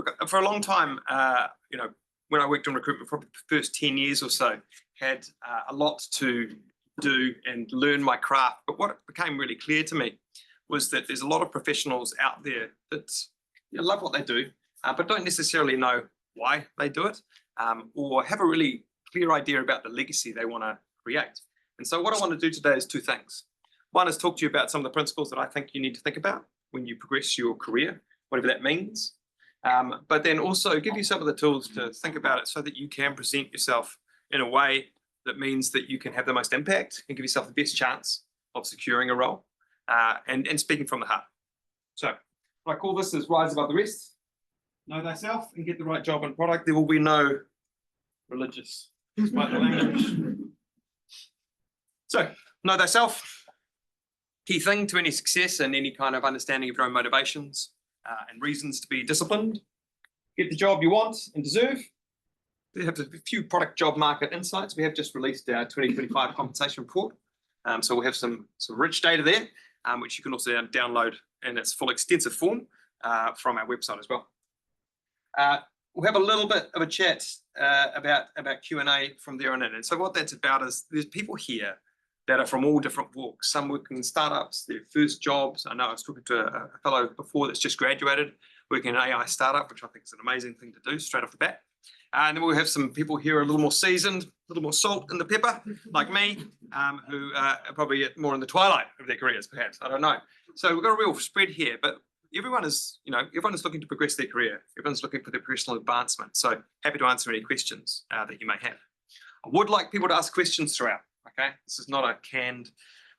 look, for a long time, you know, when I worked in recruitment for the first 10 years or so, had a lot to do and learn my craft. But what became really clear to me was that there's a lot of professionals out there that love what they do, but don't necessarily know why they do it, or have a really clear idea about the legacy they want to create. And so what I want to do today is two things. One is talk to you about some of the principles that I think you need to think about when you progress your career, whatever that means. But then also give you some of the tools to think about it so that you can present yourself in a way that means that you can have the most impact and give yourself the best chance of securing a role and speaking from the heart. So what I call this is rise above the rest, know thyself and get the right job and product. There will be no religious language. So know thyself, key thing to any success and any kind of understanding of your own motivations and reasons to be disciplined. Get the job you want and deserve. We have a few product job market insights. We have just released our 2025 compensation report. So we'll have some rich data there, which you can also download in its full extensive form from our website as well. We'll have a little bit of a chat about Q&A from there on in. And so what that's about is there's people here that are from all different walks. Some working in startups, their first jobs. I know I was talking to a fellow before that's just graduated, working in an AI startup, which I think is an amazing thing to do straight off the bat. And then we'll have some people here a little more seasoned, a little more salt in the pepper, like me, who are probably more in the twilight of their careers, perhaps. I don't know. So we've got a real spread here, but everyone is looking to progress their career. Everyone's looking for their personal advancement. So happy to answer any questions that you may have. I would like people to ask questions throughout. Okay, this is not a canned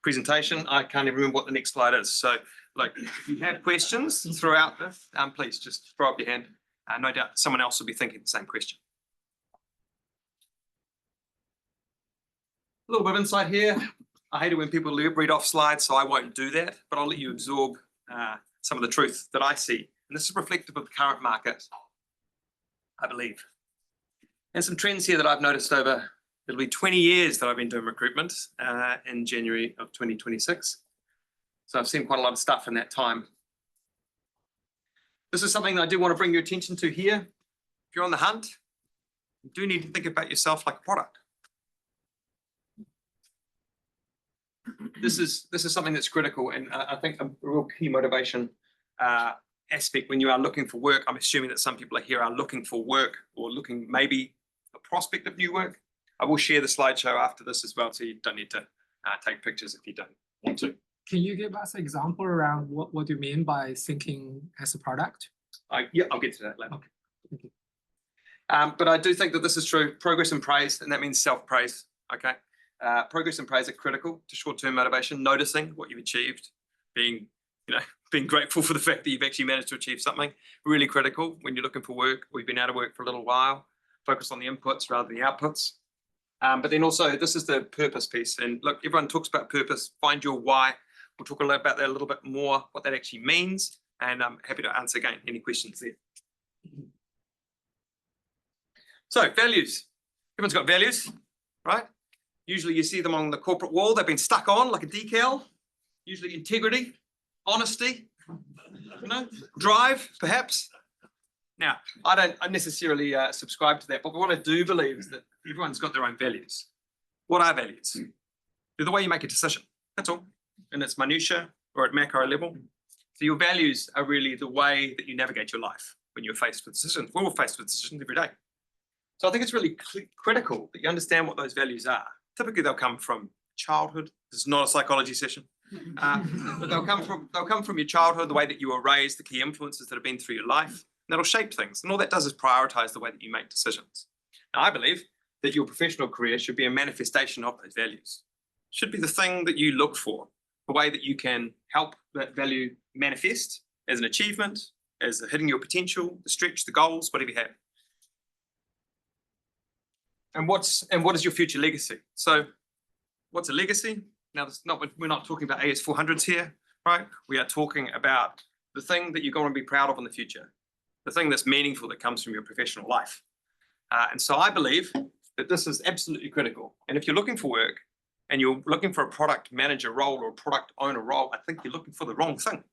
presentation. I can't even remember what the next slide is. So, like, if you have questions throughout this, please just throw up your hand. No doubt someone else will be thinking the same question. A little bit of insight here. I hate it when people read off slides, so I won't do that, but I'll let you absorb some of the truth that I see. And this is reflective of the current market, I believe. And some trends here that I've noticed over, it'll be 20 years that I've been doing recruitment in January of 2026. So I've seen quite a lot of stuff in that time. This is something that I do want to bring your attention to here. If you're on the hunt, you do need to think about yourself like a product. This is something that's critical, and I think a real key motivation aspect when you are looking for work. I'm assuming that some people here are looking for work or looking maybe a prospect of new work. I will share the slideshow after this as well, so you don't need to take pictures if you don't want to. Can you give us an example around what you mean by thinking as a product? Yeah, I'll get to that later. Okay. Thank you. But I do think that this is true. Progress and praise, and that means self-praise. Okay, progress and praise are critical to short-term motivation. Noticing what you've achieved, being grateful for the fact that you've actually managed to achieve something, really critical when you're looking for work. We've been out of work for a little while. Focus on the inputs rather than the outputs. But then also, this is the purpose piece. And look, everyone talks about purpose. Find your why. We'll talk a little about that a little bit more, what that actually means. And I'm happy to answer again any questions there. So values. Everyone's got values, right? Usually you see them on the corporate wall. They've been stuck on like a decal. Usually integrity, honesty, drive, perhaps. Now, I don't necessarily subscribe to that, but what I do believe is that everyone's got their own values. What are values? They're the way you make a decision. That's all. And it's minutiae or at macro level. So your values are really the way that you navigate your life when you're faced with decisions. We're all faced with decisions every day. So I think it's really critical that you understand what those values are. Typically, they'll come from childhood. This is not a psychology session. But they'll come from your childhood, the way that you were raised, the key influences that have been through your life. And that'll shape things. And all that does is prioritize the way that you make decisions. Now, I believe that your professional career should be a manifestation of those values. It should be the thing that you look for, the way that you can help that value manifest as an achievement, as hitting your potential, the stretch, the goals, whatever you have. And what is your future legacy? So what's a legacy? Now, we're not talking about AS400s here, right? We are talking about the thing that you're going to be proud of in the future, the thing that's meaningful that comes from your professional life. And so I believe that this is absolutely critical. And if you're looking for work and you're looking for a product manager role or a product owner role, I think you're looking for the wrong thing.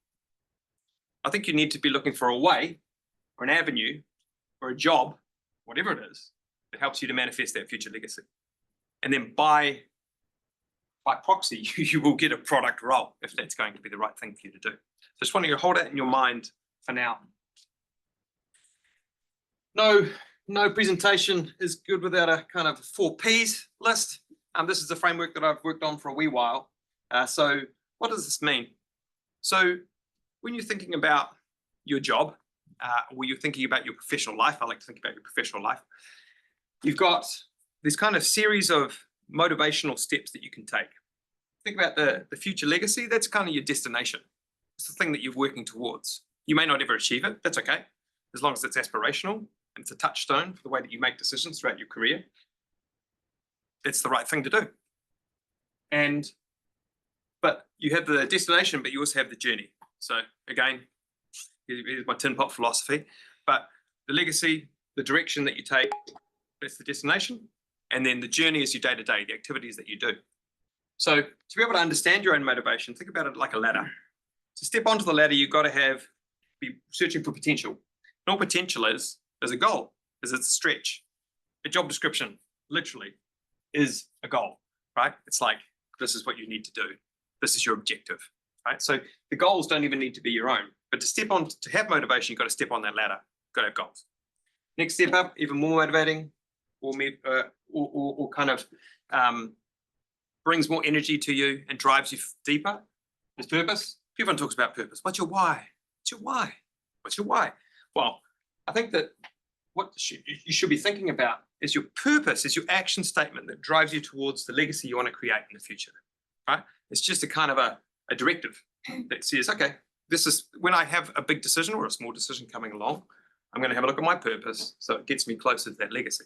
I think you need to be looking for a way or an avenue or a job, whatever it is, that helps you to manifest that future legacy. And then by proxy, you will get a product role if that's going to be the right thing for you to do. So just want you to hold it in your mind for now. No presentation is good without a kind of 4 Ps list. This is a framework that I've worked on for a wee while. So what does this mean? So when you're thinking about your job, or you're thinking about your professional life, I like to think about your professional life, you've got this kind of series of motivational steps that you can take. Think about the future legacy. That's kind of your destination. It's the thing that you're working towards. You may not ever achieve it. That's okay, as long as it's aspirational and it's a touchstone for the way that you make decisions throughout your career. It's the right thing to do. But you have the destination, but you also have the journey. So again, here's my tin pot philosophy. But the legacy, the direction that you take, that's the destination. And then the journey is your day-to-day, the activities that you do. So to be able to understand your own motivation, think about it like a ladder. To step onto the ladder, you've got to be searching for potential. And all potential is a goal, it's a stretch. A job description, literally, is a goal, right? It's like, this is what you need to do. This is your objective, right? So the goals don't even need to be your own. But to have motivation, you've got to step on that ladder. You've got to have goals. Next step up, even more motivating, or kind of brings more energy to you and drives you deeper, is purpose. Everyone talks about purpose. What's your why? What's your why? What's your why? Well, I think that what you should be thinking about is your purpose, is your action statement that drives you towards the legacy you want to create in the future, right? It's just a kind of a directive that says, okay, this is when I have a big decision or a small decision coming along, I'm going to have a look at my purpose so it gets me closer to that legacy.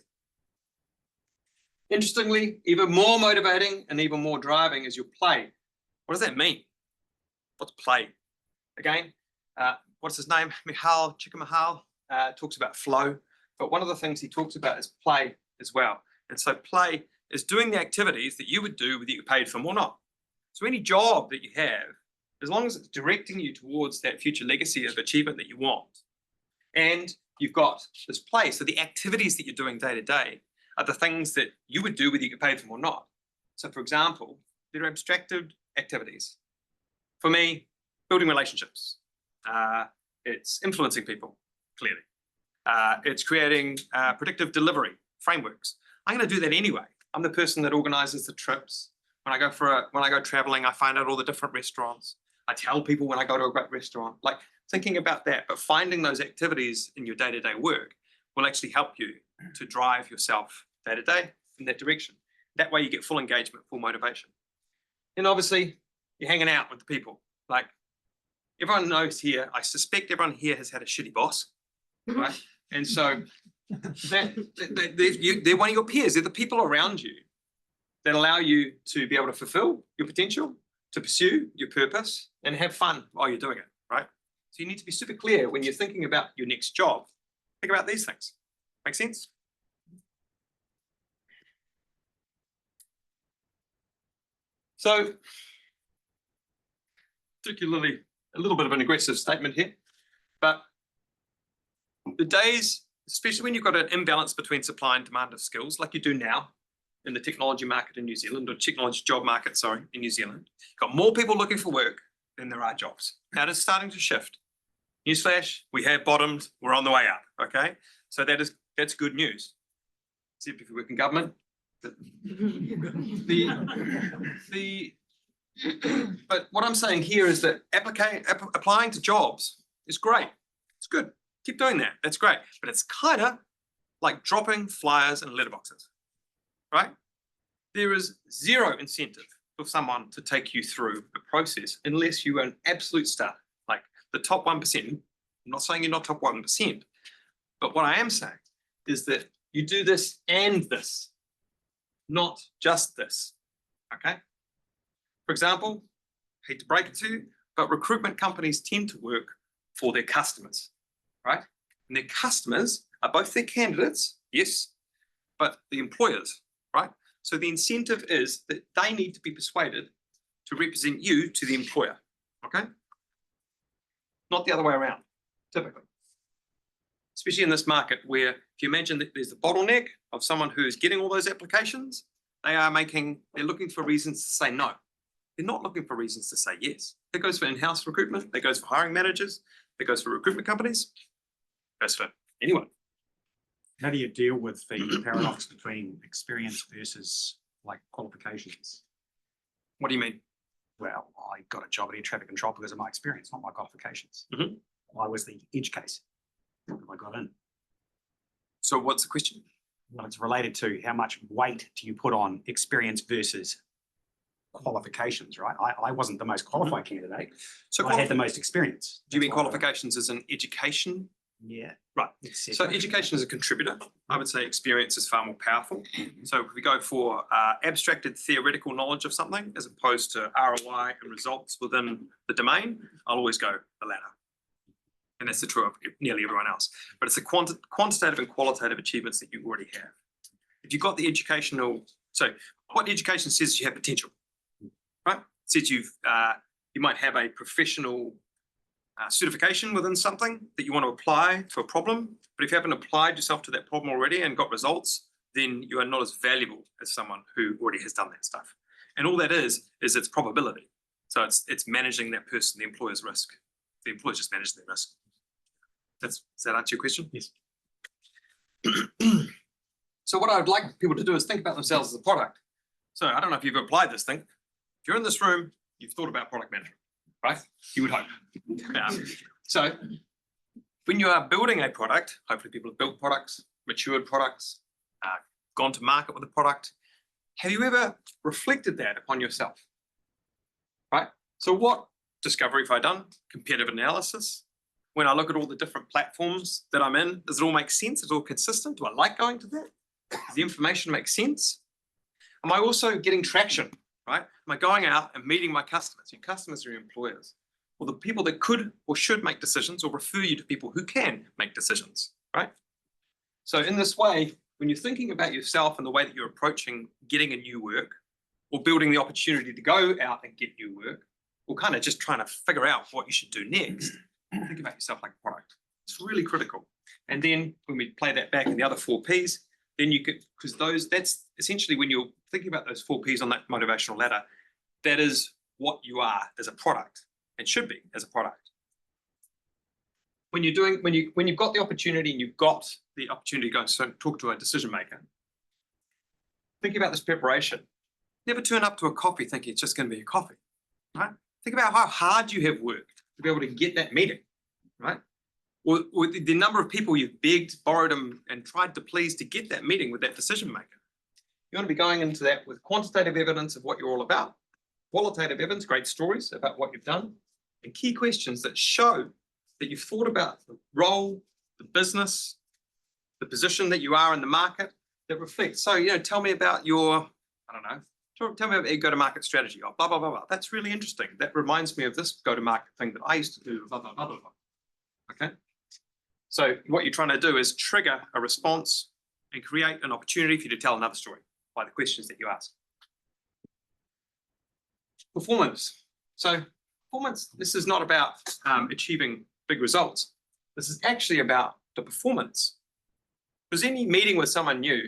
Interestingly, even more motivating and even more driving is your play. What does that mean? What's play? Again, what's his name? Michal Csikszentmihalyi talks about flow, but one of the things he talks about is play as well. And so play is doing the activities that you would do whether you get paid for them or not. So any job that you have, as long as it's directing you towards that future legacy of achievement that you want, and you've got this play, so the activities that you're doing day to day are the things that you would do whether you get paid for them or not. So for example, there are abstracted activities. For me, building relationships. It's influencing people, clearly. It's creating predictive delivery frameworks. I'm going to do that anyway. I'm the person that organizes the trips. When I go traveling, I find out all the different restaurants. I tell people when I go to a great restaurant, like thinking about that, but finding those activities in your day-to-day work will actually help you to drive yourself day-to-day in that direction. That way you get full engagement, full motivation. And obviously, you're hanging out with the people. Like everyone knows here, I suspect everyone here has had a shitty boss, right? And so they're one of your peers. They're the people around you that allow you to be able to fulfill your potential, to pursue your purpose, and have fun while you're doing it, right? So you need to be super clear when you're thinking about your next job. Think about these things. Make sense? So, particularly a little bit of an aggressive statement here, but the days, especially when you've got an imbalance between supply and demand of skills, like you do now in the technology market in New Zealand, or technology job market, sorry, in New Zealand, got more people looking for work than there are jobs. Now it's starting to shift. Newsflash, we have bottomed, we're on the way up, okay? So that's good news. See if you work in government. But what I'm saying here is that applying to jobs is great. It's good. Keep doing that. That's great. But it's kind of like dropping flyers in letterboxes, right? There is zero incentive for someone to take you through the process unless you are an absolute star, like the top 1%. I'm not saying you're not top 1%, but what I am saying is that you do this and this, not just this, okay? For example, hate to break it to you, but recruitment companies tend to work for their customers, right? And their customers are both their candidates, yes, but the employers, right? So the incentive is that they need to be persuaded to represent you to the employer, okay? Not the other way around, typically. especially in this market where if you imagine that there's a bottleneck of someone who's getting all those applications, they're looking for reasons to say no. They're not looking for reasons to say yes. That goes for in-house recruitment, that goes for hiring managers, that goes for recruitment companies, that goes for anyone. How do you deal with the paradox between experience versus like qualifications? What do you mean? Well, I got a job in air traffic control because of my experience, not my qualifications. Mhm. I was the edge case. I got in. So what's the question? Well, it's related to how much weight do you put on experience versus qualifications, right? I wasn't the most qualified candidate. So I had the most experience. do you mean That's why I got qualifications as an education? in. Yeah. Right. Etc. So education is a contributor. I would say experience is far more powerful. So if we go for abstracted theoretical knowledge of something as opposed to ROI and results within the domain, I'll always go the latter. And that's the true of nearly everyone else. But it's the quantitative and qualitative achievements that you already have. If you've got the educational, so what education says you have potential, right? It says you might have a professional certification within something that you want to apply to a problem, but if you haven't applied yourself to that problem already and got results, then you are not as valuable as someone who already has done that stuff. And all that is its probability. So it's managing that person, the employer's risk. The employer's just managing their risk. Does that answer your question? Yes. So what I would like people to do is think about themselves as a product. So I don't know if you've applied this thing. If you're in this room, you've thought about product management, right? You would hope. So when you are building a product, hopefully people have built products, matured products, gone to market with a product. Have you ever reflected that upon yourself? Right? So what discovery have I done? Competitive analysis. When I look at all the different platforms that I'm in, does it all make sense? Is it all consistent? Do I like going to that? Does the information make sense? Am I also getting traction, right? Am I going out and meeting my customers? Your customers are your employers, or the people that could or should make decisions, or refer you to people who can make decisions, right? So in this way, when you're thinking about yourself and the way that you're approaching getting a new work, or building the opportunity to go out and get new work, or kind of just trying to figure out what you should do next, think about yourself like a product. It's really critical. And then when we play that back in the other 4 Ps, then you could, because that's essentially when you're thinking about those 4 Ps on that motivational ladder, that is what you are as a product and should be as a product. When you've got the opportunity and you've got the opportunity to go and talk to a decision maker, think about this preparation. Never turn up to a coffee thinking it's just going to be a coffee, right? Think about how hard you have worked to be able to get that meeting, right? Or the number of people you've begged, borrowed them, and tried to please to get that meeting with that decision maker. You want to be going into that with quantitative evidence of what you're all about, qualitative evidence, great stories about what you've done, and key questions that show that you've thought about the role, the business, the position that you are in the market that reflects. So, tell me about your, I don't know, tell me about your go-to-market strategy. Oh, blah, blah, blah, blah. That's really interesting. That reminds me of this go-to-market thing that I used to do, blah, blah, blah, blah, blah. Okay. So what you're trying to do is trigger a response and create an opportunity for you to tell another story by the questions that you ask. Performance. So performance, this is not about achieving big results. This is actually about the performance. Because any meeting with someone new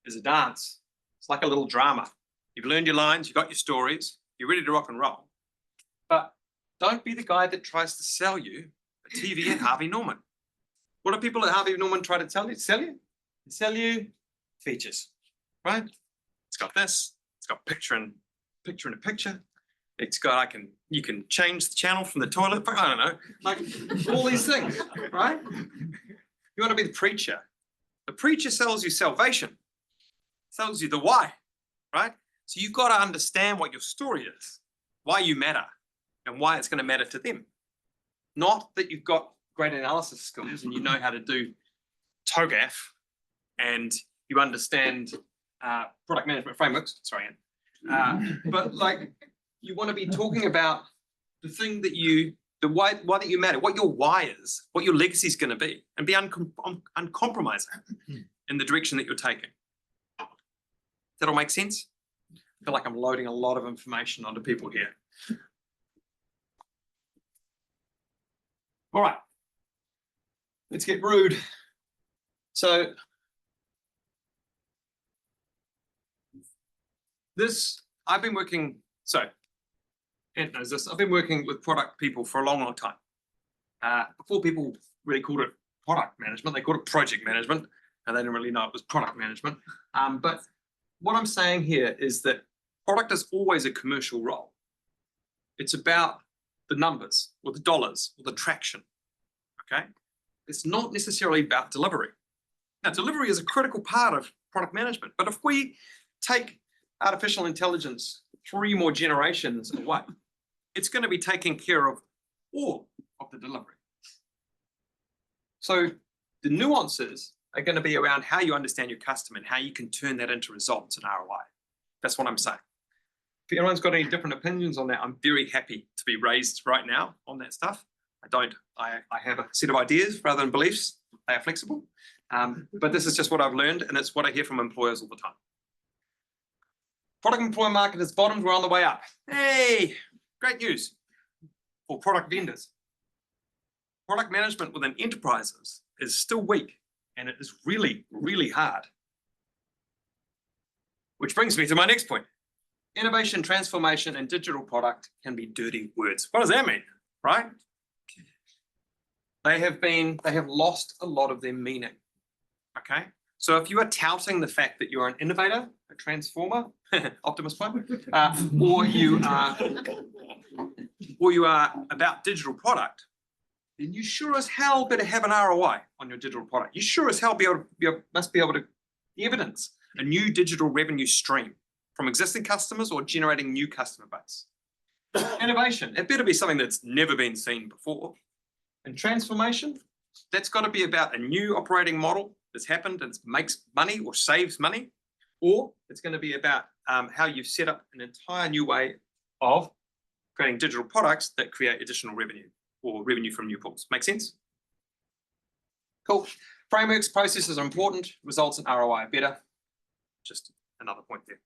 is a dance. It's like a little drama. You've learned your lines, you've got your stories, you're ready to rock and roll. But don't be the guy that tries to sell you a TV at Harvey Norman. What do people at Harvey Norman try to sell you? They sell you features, right? It's got this, it's got picture in a picture. It's got, you can change the channel from the toilet, I don't know, like all these things, right? You want to be the preacher. The preacher sells you salvation, sells you the why, right? So you've got to understand what your story is, why you matter, and why it's going to matter to them. Not that you've got great analysis skills and you know how to do TOGAF and you understand product management frameworks, sorry, Anne. But like, you want to be talking about the thing that the why that you matter, what your why is, what your legacy is going to be, and be uncompromising in the direction that you're taking. Does that all make sense? I feel like I'm loading a lot of information onto people here. All right, let's get rude. So I've been working, Ant knows this, I've been working with product people for a long, long time. Before people really called it product management, they called it project management, and they didn't really know it was product management. But what I'm saying here is that product is always a commercial role. It's about the numbers or the dollars or the traction, okay? It's not necessarily about delivery. Now, delivery is a critical part of product management, but if we take artificial intelligence 3 more generations away, it's going to be taking care of all of the delivery. So the nuances are going to be around how you understand your customer and how you can turn that into results and ROI. That's what I'm saying. If anyone's got any different opinions on that, I'm very happy to be raised right now on that stuff. I have a set of ideas rather than beliefs. They are flexible. But this is just what I've learned, and it's what I hear from employers all the time. Product employer market has bottomed, we're on the way up. Hey, great news for product vendors. Product management within enterprises is still weak, and it is really, really hard. Which brings me to my next point. Innovation, transformation, and digital product can be dirty words. What does that mean, right? They have lost a lot of their meaning, okay? So if you are touting the fact that you're an innovator, a transformer, Optimus Prime, or you are about digital product, then you sure as hell better have an ROI on your digital product. You sure as hell must be able to evidence a new digital revenue stream from existing customers or generating new customer base. Innovation, it better be something that's never been seen before. And transformation, that's got to be about a new operating model that's happened and makes money or saves money, or it's going to be about how you've set up an entire new way of creating digital products that create additional revenue or revenue from new pools. Make sense? Cool. Frameworks, processes are important. Results in ROI are better. Just another point there.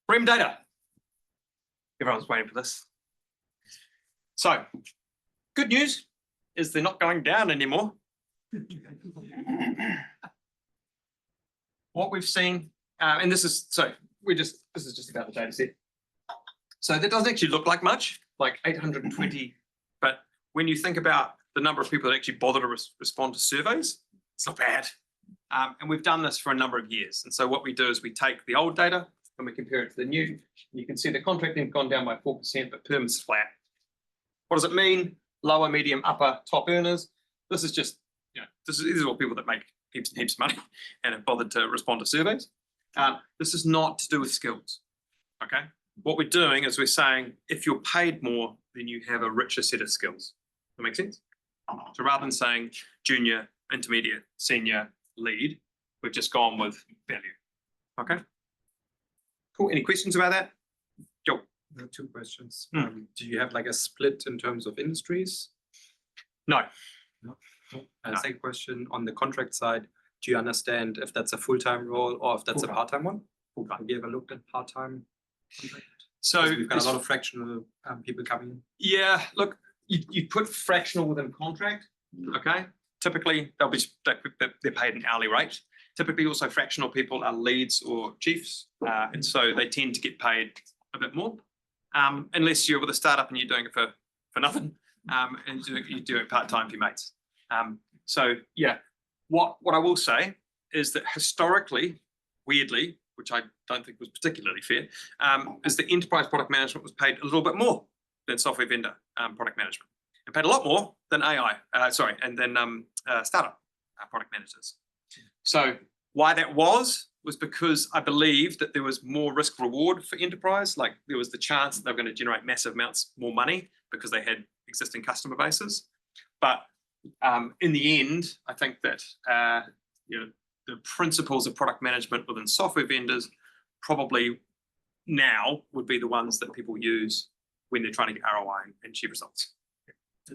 REM data. Everyone's waiting for this. So, good news is they're not going down anymore. What we've seen, and this is just about the data set. So that doesn't actually look like much, like 820, but when you think about the number of people that actually bother to respond to surveys, it's not bad. And we've done this for a number of years. And so what we do is we take the old data and we compare it to the new. You can see the contracting has gone down by 4%, but perm is flat. What does it mean? Lower, medium, upper, top earners. This is just, these are all people that make heaps and heaps of money and have bothered to respond to surveys. This is not to do with skills, okay? What we're doing is we're saying, if you're paid more, then you have a richer set of skills. That make sense? So rather than saying junior, intermediate, senior, lead, we've just gone with value, okay? Cool, any questions about that? Joe. 2 questions. Do you have like a split in terms of industries? No. No. Second question, on the contract side, do you understand if that's a full-time role or if that's a part-time one? Have you ever looked at part-time contract? So we've got a lot of fractional people coming. Yeah, look, you put fractional within contract, okay? Typically, they're paid an hourly rate. Typically, also fractional people are leads or chiefs, and so they tend to get paid a bit more, unless you're with a startup and you're doing it for nothing, and you do it part-time for your mates. So yeah, what I will say is that historically, weirdly, which I don't think was particularly fair, is that enterprise product management was paid a little bit more than software vendor product management, and paid a lot more than startup product managers. So why that was because I believe that there was more risk reward for enterprise, like there was the chance that they were going to generate massive amounts more money because they had existing customer bases. But in the end, I think that the principles of product management within software vendors probably now would be the ones that people use when they're trying to get ROI and achieve results.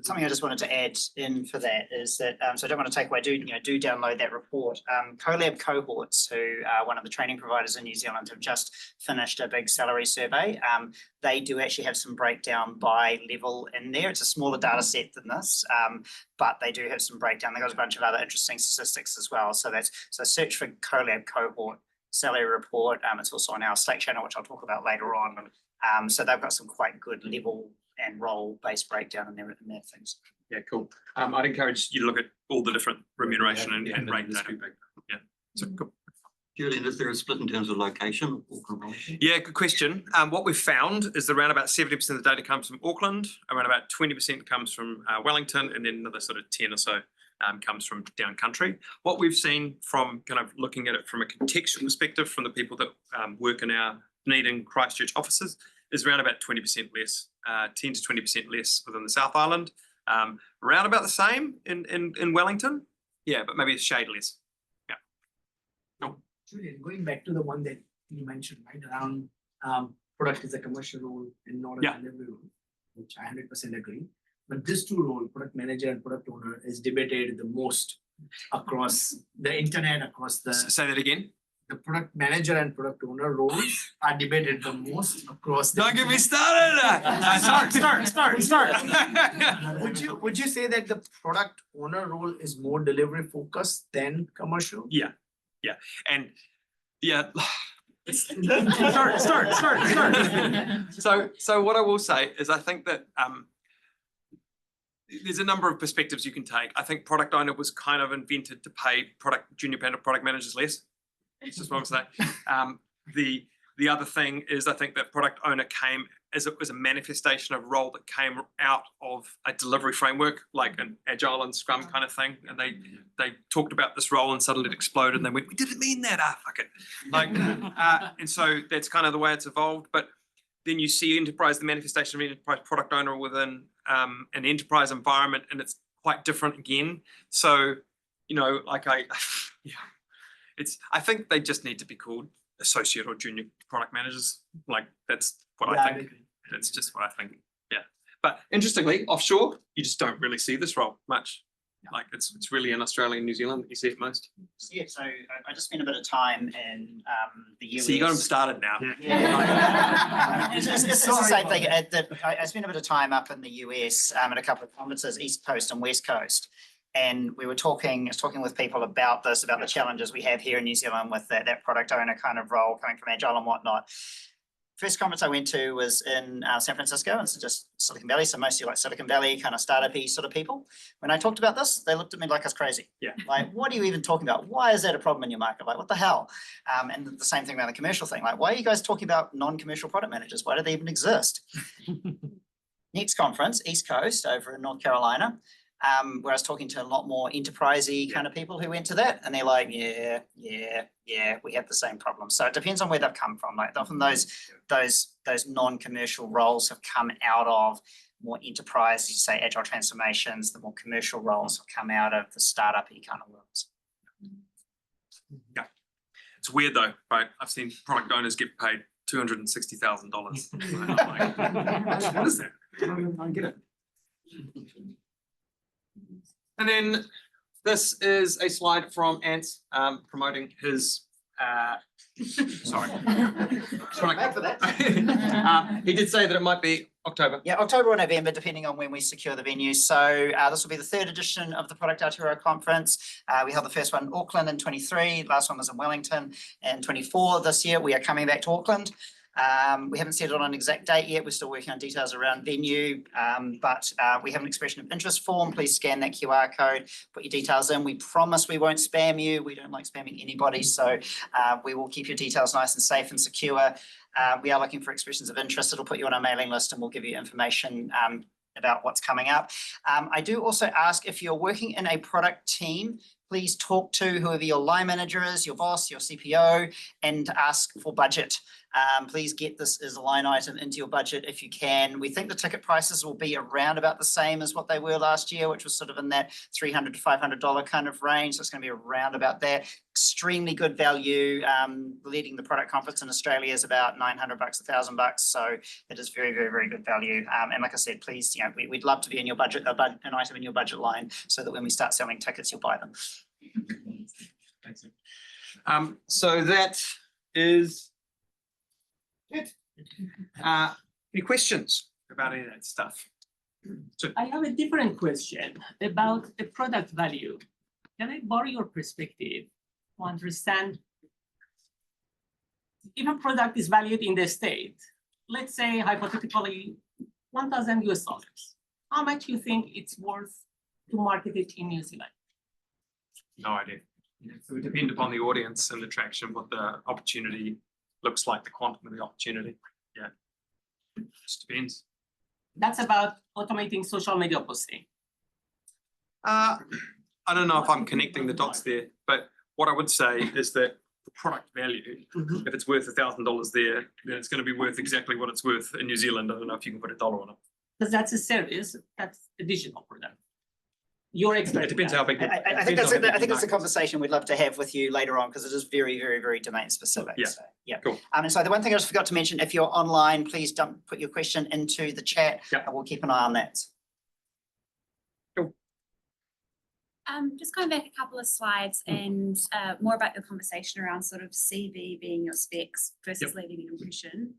Something I just wanted to add in for that is that, so I don't want to take away, do download that report. Collab Cohorts, who are one of the training providers in New Zealand, have just finished a big salary survey. They do actually have some breakdown by level in there. It's a smaller data set than this, but they do have some breakdown. They've got a bunch of other interesting statistics as well. So search for Collab Cohort salary report. It's also on our Slack channel, which I'll talk about later on. So they've got some quite good level and role-based breakdown in their things. Yeah, cool. I'd encourage you to look at all the different remuneration and rate data. Yeah, so cool. Julian, is there a split in terms of location? Yeah, good question. What we've found is that around about 70% of the data comes from Auckland, around about 20% comes from Wellington, and then another sort of 10 or so comes from down country. What we've seen from kind of looking at it from a contextual perspective from the people that work in our Dunedin Christchurch offices is around about 20% less, 10 to 20% less within the South Island. Around about the same in Wellington. Yeah, but maybe a shade less. Yeah. No. Julian, going back to the one that you mentioned, right, around product is a commercial role and not a delivery role, which I 100% agree. But this two role, product manager and product owner, is debated the most across the internet, across the. Say that again. The product manager and product owner roles are debated the most across. Don't get me started. Start. Would you say that the product owner role is more delivery focused than commercial? Yeah, and yeah. Start. So what I will say is I think that there's a number of perspectives you can take. I think product owner was kind of invented to pay junior product managers less. That's just what I'm saying. The other thing is I think that product owner came as it was a manifestation of role that came out of a delivery framework, like an agile and scrum kind of thing. And they talked about this role and suddenly it exploded and they went, we didn't mean that, fuck it. Like, and so that's kind of the way it's evolved. But then you see the manifestation of enterprise product owner within an enterprise environment, and it's quite different again. So, I think they just need to be called associate or junior product managers. Like that's what I think. That's just what I think. Yeah. But interestingly, offshore, you just don't really see this role much. Like it's really in Australia and New Zealand that you see it most. Yeah, so I just spent a bit of time in the US. So you got them started now. Yeah. It's the same thing. I spent a bit of time up in the US at a couple of conferences, East Coast and West Coast. And I was talking with people about this, about the challenges we have here in New Zealand with that product owner kind of role coming from Agile and whatnot. First conference I went to was in San Francisco, and it's just Silicon Valley, so mostly like Silicon Valley kind of startup-y sort of people. When I talked about this, they looked at me like I was crazy. Yeah. Like, what are you even talking about? Why is that a problem in your market? Like, what the hell? And the same thing around the commercial thing. Like, why are you guys talking about non-commercial product managers? Why do they even exist? Next conference, East Coast, over in North Carolina, where I was talking to a lot more enterprisey kind of people who went to that, and they're like, yeah, we have the same problem. So it depends on where they've come from. Like often those non-commercial roles have come out of more enterprise, you say agile transformations. The more commercial roles have come out of the startup-y kind of worlds. Yeah, it's weird though, right? I've seen product owners get paid $260,000. Like, what is that? I don't get it. And then this is a slide from Ants promoting his, sorry. He did say that it might be October. Yeah, October or November, depending on when we secure the venue. So this will be the third edition of the Product Aotearoa Conference. We held the first one in Auckland in 23, last one was in Wellington in 24. This year we are coming back to Auckland. We haven't settled on an exact date yet. We're still working on details around venue, but we have an expression of interest form. Please scan that QR code, put your details in. We promise we won't spam you. We don't like spamming anybody, so we will keep your details nice and safe and secure. We are looking for expressions of interest. It'll put you on our mailing list and we'll give you information about what's coming up. I do also ask if you're working in a product team please talk to whoever your line manager is, your boss, your CPO, and ask for budget. Please get this as a line item into your budget if you can. We think the ticket prices will be around about the same as what they were last year, which was sort of in that $300 to $500 kind of range. So it's going to be around about that. Extremely good value. Leading the product conference in Australia is about $900, $1,000. So it is very, very, very good value. And like I said, please, we'd love to be in your budget, an item in your budget line, so that when we start selling tickets, you'll buy them. So that is it. Any questions about any of that stuff? I have a different question about the product value. Can I borrow your perspective to understand if a product is valued in the state, let's say hypothetically $1,000 US, how much you think it's worth to market it in New Zealand? No idea. So it depends upon the audience and the traction, what the opportunity looks like, the quantum of the opportunity. Yeah, just depends. That's about automating social media posting. I don't know if I'm connecting the dots there, but what I would say is that the product value, if it's worth $1,000 there, then it's going to be worth exactly what it's worth in New Zealand. I don't know if you can put a dollar on it. Because that's a service, that's a digital product. Your expert. It depends how big. I think that's a conversation we'd love to have with you later on, because it is very, very, very domain specific. Yeah. So, yeah. Cool. And so the one thing I just forgot to mention, if you're online, please don't put your question into the chat. Yep. And we'll keep an eye on that. Just going back a couple of slides and more about your conversation around sort of CV being your specs versus leaving an impression.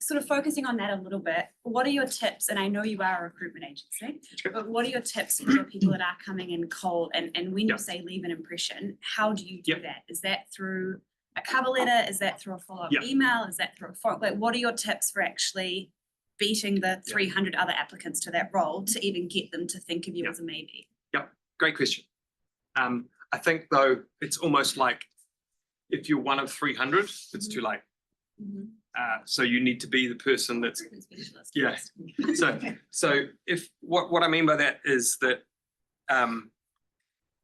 Sort of focusing on that a little bit, what are your tips? And I know you are a recruitment agency, but what are your tips for people that are coming in cold? And when you say leave an impression, how do you do that? Is that through a cover letter? Is that through a follow-up email? Is that through a phone? Like, what are your tips for actually beating the 300 other applicants to that role to even get them to think of you as a maybe? Great question. I think though, it's almost like if you're one of 300, it's too late. So you need to be the person that's, So if what I mean by that is that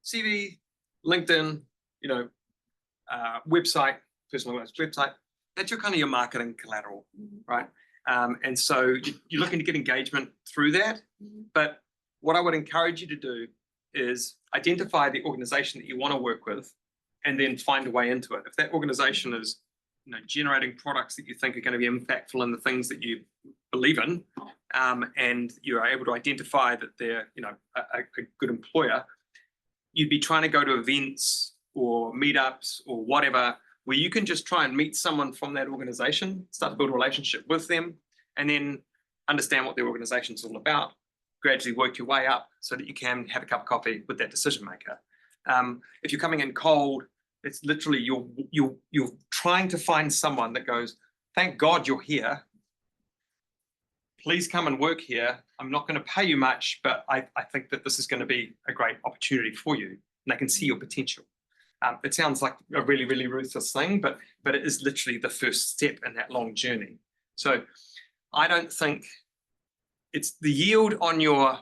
CV, LinkedIn, website, personalized website, that's your kind of your marketing collateral, right? And so you're looking to get engagement through that. But what I would encourage you to do is identify the organization that you want to work with and then find a way into it. If that organization is generating products that you think are going to be impactful in the things that you believe in, and you are able to identify that they're a good employer, you'd be trying to go to events or meetups or whatever where you can just try and meet someone from that organization, start to build a relationship with them, and then understand what their organization is all about. Gradually work your way up so that you can have a cup of coffee with that decision maker. If you're coming in cold, it's literally you're trying to find someone that goes, thank God you're here. Please come and work here. I'm not going to pay you much, but I think that this is going to be a great opportunity for you, and I can see your potential. It sounds like a really, really ruthless thing, but it is literally the first step in that long journey. So I don't think it's the yield on your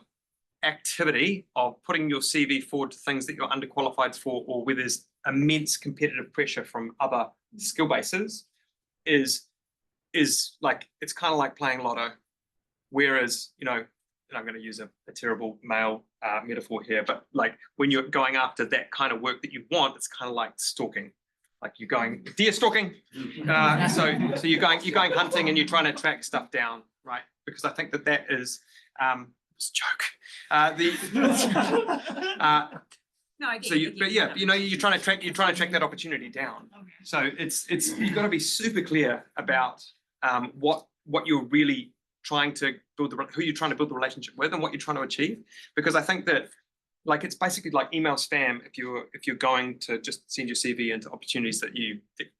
activity of putting your CV forward to things that you're underqualified for, or where there's immense competitive pressure from other skill bases, is like, it's kind of like playing lotto. Whereas, and I'm going to use a terrible male metaphor here, but like when you're going after that kind of work that you want, it's kind of like stalking. Like you're going deer stalking. So you're going hunting and you're trying to track stuff down, right? Because I think that is it's a joke. No, I get so you're trying to track that opportunity down. So it's you've got to be super clear about what you're really trying to build, who you're trying to build the relationship with, and what you're trying to achieve. Because I think that like it's basically like email spam if you're going to just send your CV into opportunities that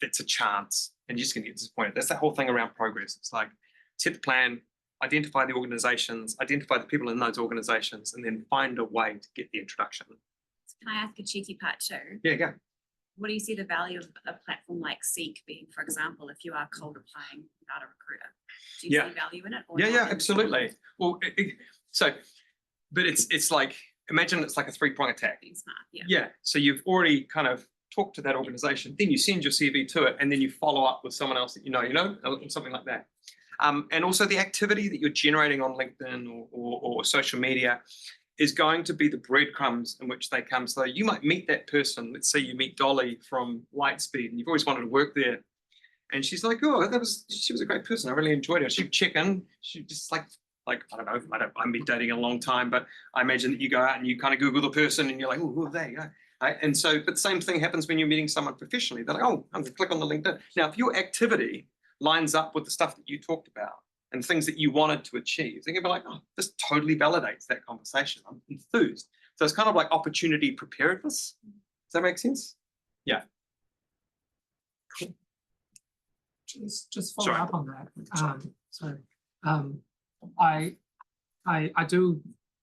it's a chance and you're just going to get disappointed. That's the whole thing around progress. It's like set the plan, identify the organizations, identify the people in those organizations, and then find a way to get the introduction. Can I ask a cheeky part too? Yeah, go. What do you see the value of a platform like Seek being, for example, if you are cold applying without a recruiter? Do you see value in it? Or Yeah, not? absolutely. Well, but it's like imagine it's like a three-prong attack. Being smart, yeah. Yeah, so you've already kind of talked to that organization, then you send your CV to it, and then you follow up with someone else that you know, something like that. And also the activity that you're generating on LinkedIn or social media is going to be the breadcrumbs in which they come. So you might meet that person. Let's say you meet Dolly from Lightspeed, and you've always wanted to work there. And she's like, oh, she was a great person. I really enjoyed her. She'd check in. She just like, I don't know, I've been dating a long time, but I imagine that you go out and you kind of Google the person and you're like, oh, who are they? Right? And so, but the same thing happens when you're meeting someone professionally. They're like, oh, I'm going to click on the LinkedIn. Now, if your activity lines up with the stuff that you talked about and things that you wanted to achieve, they're going to be like, oh, this totally validates that conversation. I'm enthused. So it's kind of like opportunity preparedness. Does that make sense? Yeah. Just follow Sorry. up on that. Sorry. I do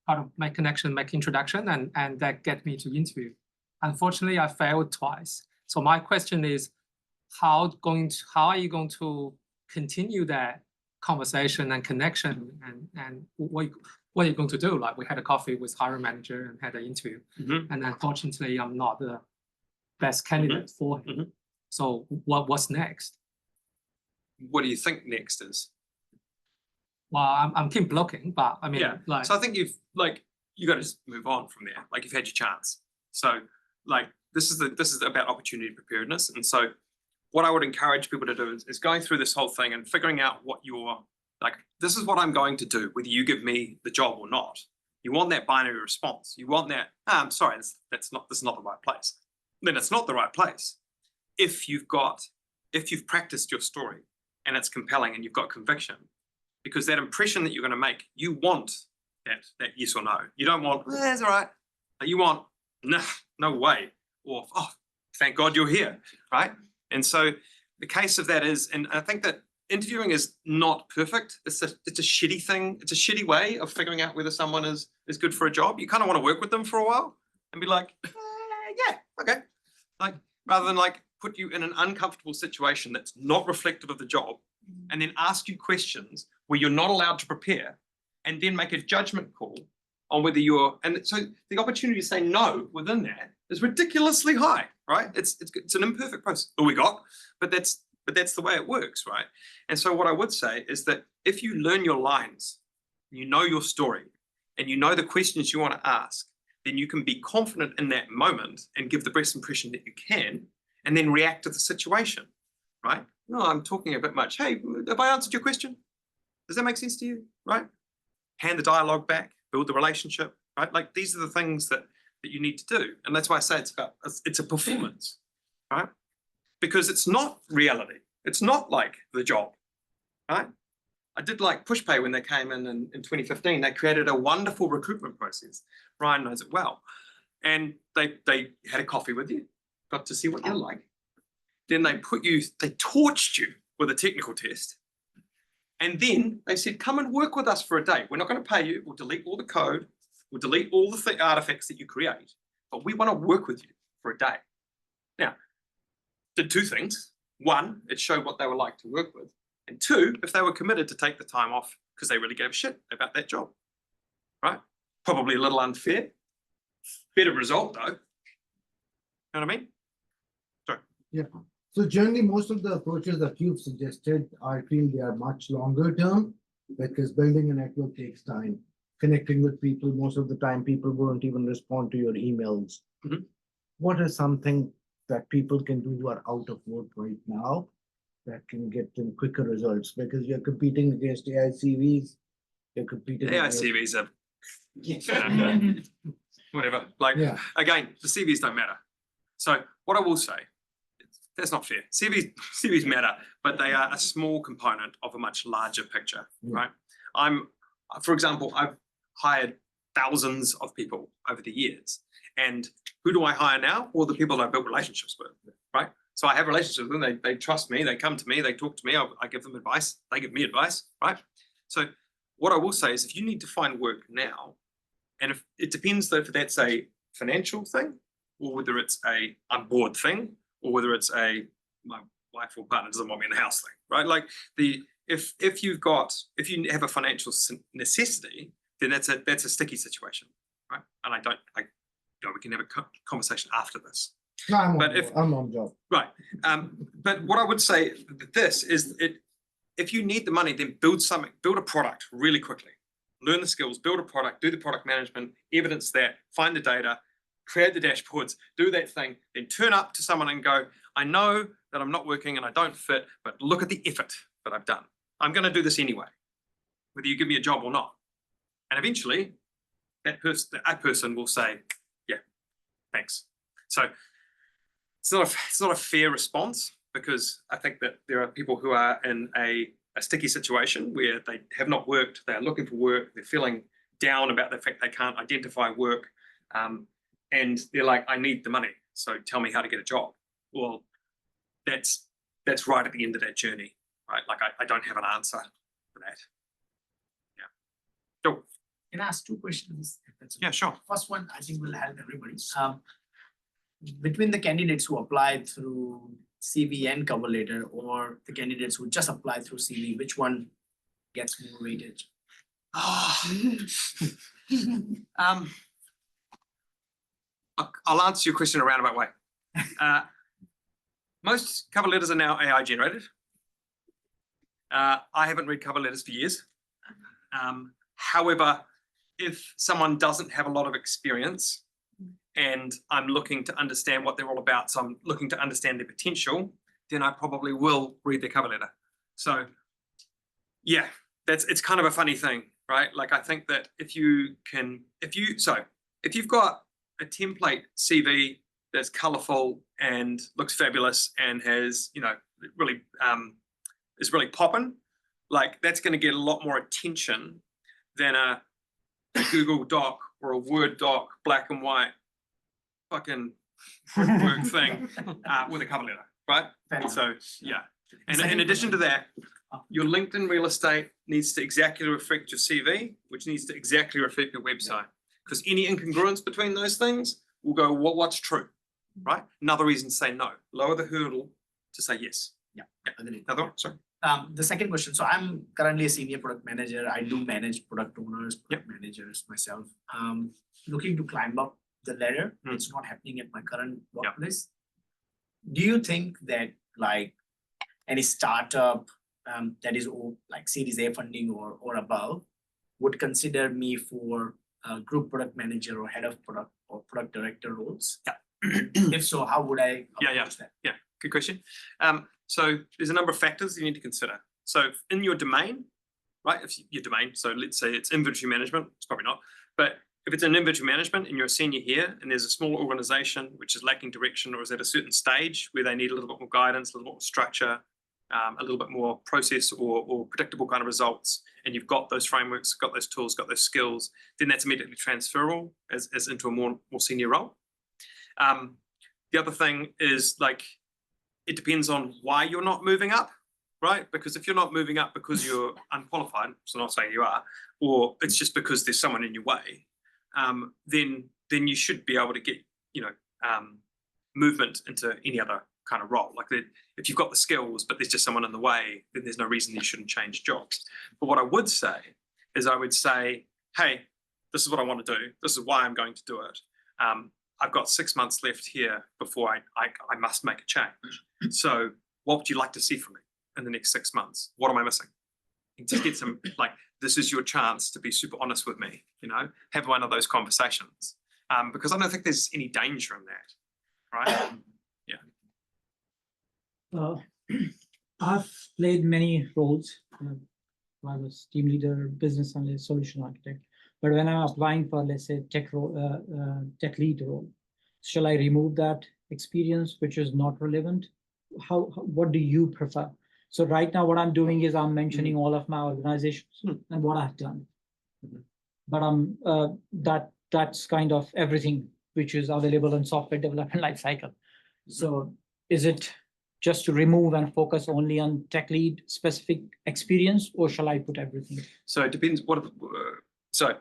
kind of make connection, make introduction, and that get me to interview. Unfortunately, I failed twice. So my question is, how are you going to continue that conversation and connection, and what are you going to do? Like, we had a coffee with hiring manager and had an interview, and unfortunately, I'm not the best candidate for him. So what's next? What do you think next is? Well, I'm keep looking, but I mean, Yeah. like, So I think you got to just move on from there. Like, you've had your chance. So like this is about opportunity preparedness. And so what I would encourage people to do is going through this whole thing and figuring out what you're like, this is what I'm going to do, whether you give me the job or not. You want that binary response. You want that, I'm sorry, this is not the right place. Then it's not the right place. If you've practiced your story and it's compelling and you've got conviction, because that impression that you're going to make, you want that yes or no. You don't want, that's all right. You want, no way. Or, oh, thank God you're here, right? And so the case of that is, and I think that interviewing is not perfect. It's a shitty thing. It's a shitty way of figuring out whether someone is good for a job. You kind of want to work with them for a while and be like, yeah, okay. Like, rather than like put you in an uncomfortable situation that's not reflective of the job, and then ask you questions where you're not allowed to prepare, and then make a judgment call on whether and so the opportunity to say no within that is ridiculously high, right? It's an imperfect process. All we got, but that's the way it works, right? And so what I would say is that if you learn your lines, you know your story, and you know the questions you want to ask, then you can be confident in that moment and give the best impression that you can, and then react to the situation, right? No, I'm talking a bit much. Hey, have I answered your question? Does that make sense to you, right? Hand the dialogue back, build the relationship, right? Like, these are the things that you need to do. And that's why I say it's a performance, right? Because it's not reality. It's not like the job, right? I did like PushPay when they came in 2015. They created a wonderful recruitment process. Ryan knows it well. And they had a coffee with you, got to see what you're like. Then they torched you with a technical test. And then they said, come and work with us for a day. We're not going to pay you. We'll delete all the code. We'll delete all the artifacts that you create. But we want to work with you for a day. Now, did two things. One, it showed what they were like to work with. And two, if they were committed to take the time off because they really gave a shit about that job, right? Probably a little unfair. Better result, though. You know what I mean? Sorry. Yeah. So generally, most of the approaches that you've suggested, I feel they are much longer term, because building a network takes time. Connecting with people, most of the time, people won't even respond to your emails. What is something that people can do who are out of work right now that can get them quicker results? Because you're competing against AI CVs, you're competing AI against... CVs are whatever. Like, again, the CVs don't matter. So what I will say, that's not fair. CVs matter, but they are a small component of a much larger picture, right? For example, I've hired thousands of people over the years. And who do I hire now? Well, the people that I built relationships with, right? So I have relationships with them. They trust me. They come to me. They talk to me. I give them advice. They give me advice, right? So what I will say is, if you need to find work now, and if it depends though, if that's a financial thing, or whether it's a I'm bored thing, or whether it's my wife or partner doesn't want me in the house thing, right? Like, if you have a financial necessity, then that's a sticky situation, right? And we can have a conversation after this. No, But if- I'm on job. Right. But what I would say this is if you need the money, then build a product really quickly. Learn the skills, build a product, do the product management, evidence that, find the data, create the dashboards, do that thing, then turn up to someone and go, I know that I'm not working and I don't fit, but look at the effort that I've done. I'm going to do this anyway, whether you give me a job or not. And eventually that person will say, yeah, thanks. So it's not a fair response, because I think that there are people who are in a sticky situation where they have not worked, they're looking for work, they're feeling down about the fact they can't identify work, and they're like, I need the money, so tell me how to get a job. Well, that's right at the end of that journey, right? Like I don't have an answer for that. Yeah. So, Can I ask two questions? if that's okay? yeah, sure. First one, I think will help everybody. Between the candidates who applied through CV and cover letter, or the candidates who just applied through CV, which one gets more weightage? I'll answer your question in a roundabout way. Most cover letters are now AI generated. I haven't read cover letters for years. However, if someone doesn't have a lot of experience and I'm looking to understand what they're all about, so I'm looking to understand their potential, then I probably will read their cover letter. So yeah, it's kind of a funny thing, right? Like I think that if you've got a template CV that's colorful and looks fabulous and has, really is really popping, like that's going to get a lot more attention than a Google Doc or a Word doc, black and white, fucking work thing with a cover letter, right? So yeah. And in addition to that, your LinkedIn real estate needs to exactly reflect your CV, which needs to exactly reflect your website. Because any incongruence between those things will go, what's true, right? Another reason to say no. Lower the hurdle to say yes. Yeah. Another one, sorry. The second question. So I'm currently a senior product manager. I do manage product owners, product managers myself. Looking to climb up the ladder. It's not happening at my current workplace. Do you think that like any startup that is like Series A funding or above would consider me for group product manager or head of product or product director roles? Yeah. If so, how would I approach that? Yeah, good question. So there's a number of factors you need to consider. So in your domain, right? If your domain, so let's say it's inventory management, it's probably not, but if it's in inventory management and you're a senior here and there's a small organization which is lacking direction or is at a certain stage where they need a little bit more guidance, a little bit more structure, a little bit more process or predictable kind of results, and you've got those frameworks, got those tools, got those skills, then that's immediately transferable as into a more senior role. The other thing is like, it depends on why you're not moving up, right? Because if you're not moving up because you're unqualified, so not saying you are, or it's just because there's someone in your way, then you should be able to get, movement into any other kind of role. Like if you've got the skills, but there's just someone in the way, then there's no reason you shouldn't change jobs. But what I would say is I would say, hey, this is what I want to do. This is why I'm going to do it. I've got 6 months left here before I must make a change. So what would you like to see from me in the next 6 months? What am I missing? And to get some, like, this is your chance to be super honest with me, have one of those conversations. Because I don't think there's any danger in that, right? I've played many roles. I was team leader, business analyst, solution architect. But when I'm applying for, let's say, tech lead role, shall I remove that experience which is not relevant? What do you prefer? So right now, what I'm doing is I'm mentioning all of my organizations and what I've done. But that's kind of everything which is available in software development lifecycle. So is it just to remove and focus only on tech lead specific experience, or shall I put everything? So it depends. So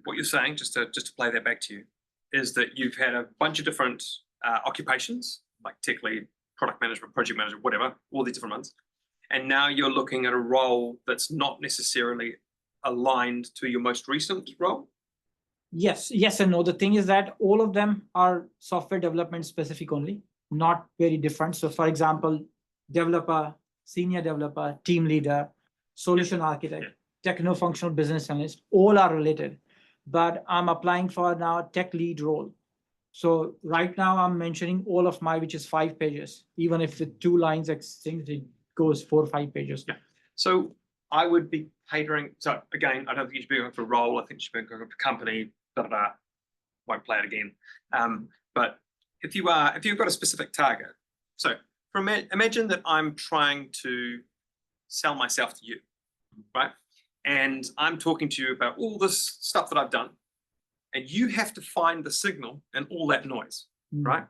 what you're saying, just to play that back to you, is that you've had a bunch of different occupations, like tech lead, product management, project management, whatever, all these different ones. And now you're looking at a role that's not necessarily aligned to your most recent role. Yes, yes and no. The thing is that all of them are software development specific only, not very different. So for example, developer, senior developer, team leader, solution architect, techno-functional business analyst, all are related. But I'm applying for now tech lead role. So right now I'm mentioning all of my, which is 5 pages. Even if with 2 lines extinct, it goes 4 or 5 pages. Yeah. So I would be catering. So again, I don't think you should be going for a role. I think you should be going for a company. Won't play it again. But if you've got a specific target, so imagine that I'm trying to sell myself to you, right? And I'm talking to you about all this stuff that I've done, and you have to find the signal in all that noise, right?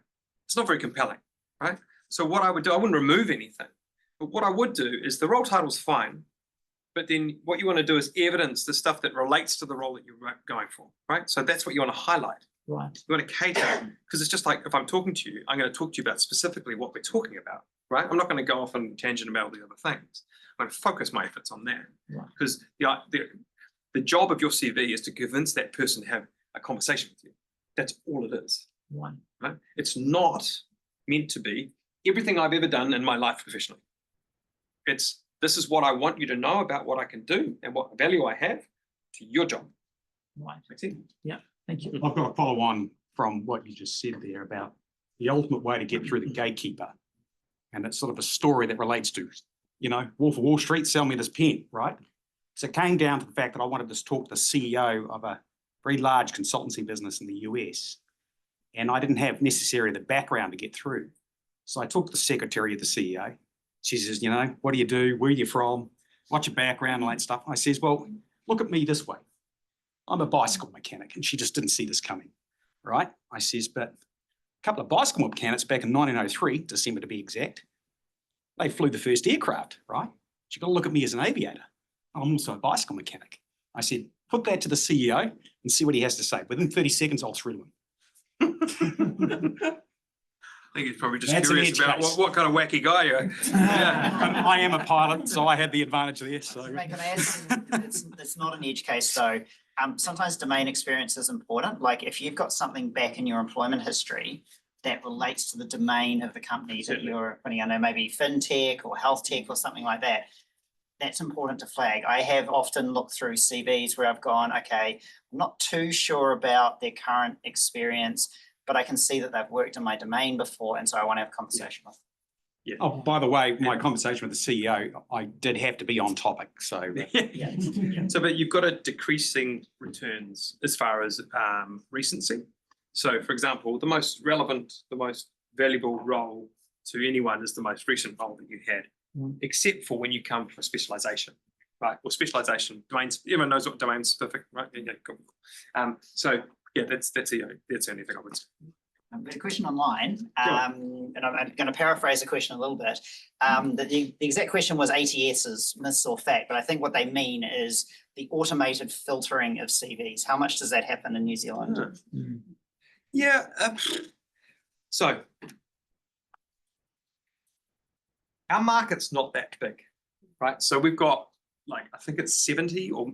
It's not very compelling, right? So what I would do, I wouldn't remove anything, but what I would do is the role title's fine, but then what you want to do is evidence the stuff that relates to the role that you're going for, right? So that's what you want to highlight. Right. You want to cater, because it's just like if I'm talking to you, I'm going to talk to you about specifically what we're talking about, right? I'm not going to go off on tangent about all the other things. I'm going to focus my efforts on that, because the job of your CV is to convince that person to have a conversation with you. That's all it is. Right. Right? It's not meant to be everything I've ever done in my life professionally. This is what I want you to know about what I can do and what value I have to your job. Right. That's it. Yeah. Thank you. I've got to follow on from what you just said there about the ultimate way to get through the gatekeeper. And it's sort of a story that relates to, Wolf of Wall Street, sell me this pen, right? So it came down to the fact that I wanted to talk to the CEO of a very large consultancy business in the US. And I didn't have necessarily the background to get through. So I talked to the secretary of the CEO. She says, what do you do? Where are you from? What's your background? All that stuff. I says, well, look at me this way. I'm a bicycle mechanic. And she just didn't see this coming, right? I says, but a couple of bicycle mechanics back in 1903, December to be exact, they flew the first aircraft, right? You've got to look at me as an aviator. I'm also a bicycle mechanic. I said, put that to the CEO and see what he has to say. Within 30 seconds, I'll thrill him. I think he's probably just That's an curious edge about case. what kind of wacky guy you are. Yeah. I am a pilot, so I had the advantage there. So Can I add, it's not an edge case though. Sometimes domain experience is important. Like if you've got something back in your employment history that relates to the domain of the company that you're putting under, maybe fintech or health tech or something like that, that's important to flag. I have often looked through CVs where I've gone, okay, I'm not too sure about their current experience, but I can see that they've worked in my domain before, and so I want to have a conversation with them. Yeah. Oh, by the way, my conversation with the CEO, I did have to be on topic. So So, but you've got a decreasing returns as far as recency. So, for example, the most relevant, the most valuable role to anyone is the most recent role that you had, except for when you come from a specialization, right? Or specialization, domains, everyone knows what domain specific, right? Yeah, cool. So, yeah, that's the only thing I would say. I've got a question online, and I'm going to paraphrase the question a little bit. The exact question was ATS's myths or fact, but I think what they mean is the automated filtering of CVs. How much does that happen in New Zealand? Yeah. So our market's not that big, right? So we've got I think it's 70 or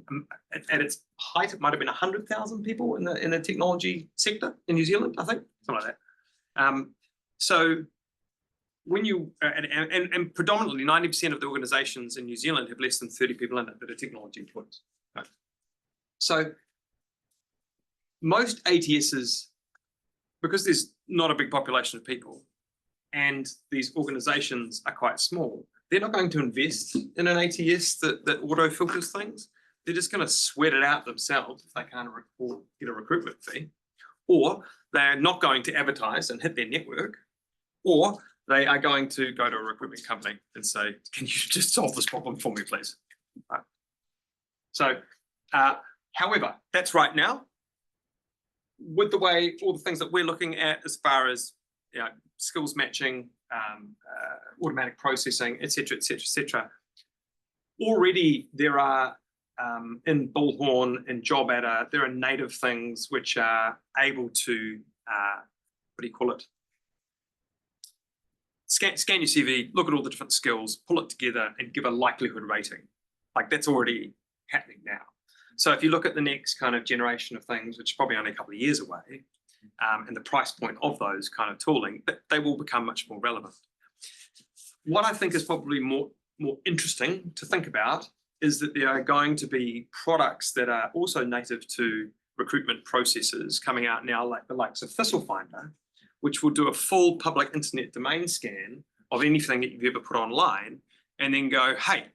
at its height, it might have been 100,000 people in the technology sector in New Zealand, I think, something like that. So when you, and predominantly 90% of the organizations in New Zealand have less than 30 people in it that are technology employees. Right? So most ATSs, because there's not a big population of people and these organizations are quite small, they're not going to invest in an ATS that auto filters things. They're just going to sweat it out themselves if they can't get a recruitment fee, or they're not going to advertise and hit their network, or they are going to go to a recruitment company and say, can you just solve this problem for me, please? Right. So, however, that's right now. With the way, all the things that we're looking at as far as skills matching, automatic processing, et cetera, already there are in Bullhorn and Job Adder, there are native things which are able to, scan your CV, look at all the different skills, pull it together and give a likelihood rating. Like that's already happening now. So if you look at the next kind of generation of things, which is probably only a couple of years away, and the price point of those kind of tooling, they will become much more relevant. What I think is probably more interesting to think about is that there are going to be products that are also native to recruitment processes coming out now, like the likes of Thistle Finder, which will do a full public internet domain scan of anything that you've ever put online, and then go, hey,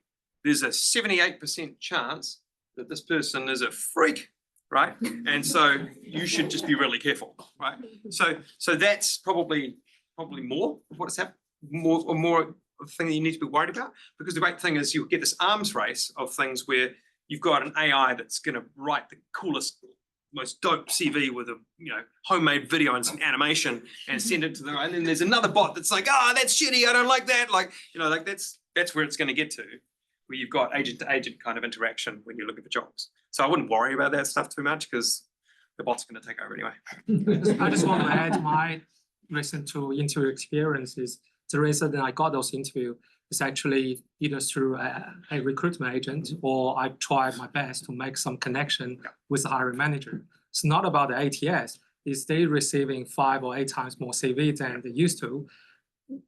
there's a 78% chance that this person is a freak, right? And so you should just be really careful, right? So that's probably more of what's happened, more of the thing that you need to be worried about, because the great thing is you get this arms race of things where you've got an AI that's going to write the coolest, most dope CV with a homemade video and some animation and send it to them, and then there's another bot that's like, that's shitty, I don't like that, like that's where it's going to get to, where you've got agent to agent kind of interaction when you're looking for jobs. So I wouldn't worry about that stuff too much, because the bot's going to take over anyway. I just want to add my recent interview experiences. The reason that I got those interviews is actually either through a recruitment agent, or I tried my best to make some connection with the hiring manager. It's not about the ATS. Is they receiving 5 or 8 times more CV than they used to?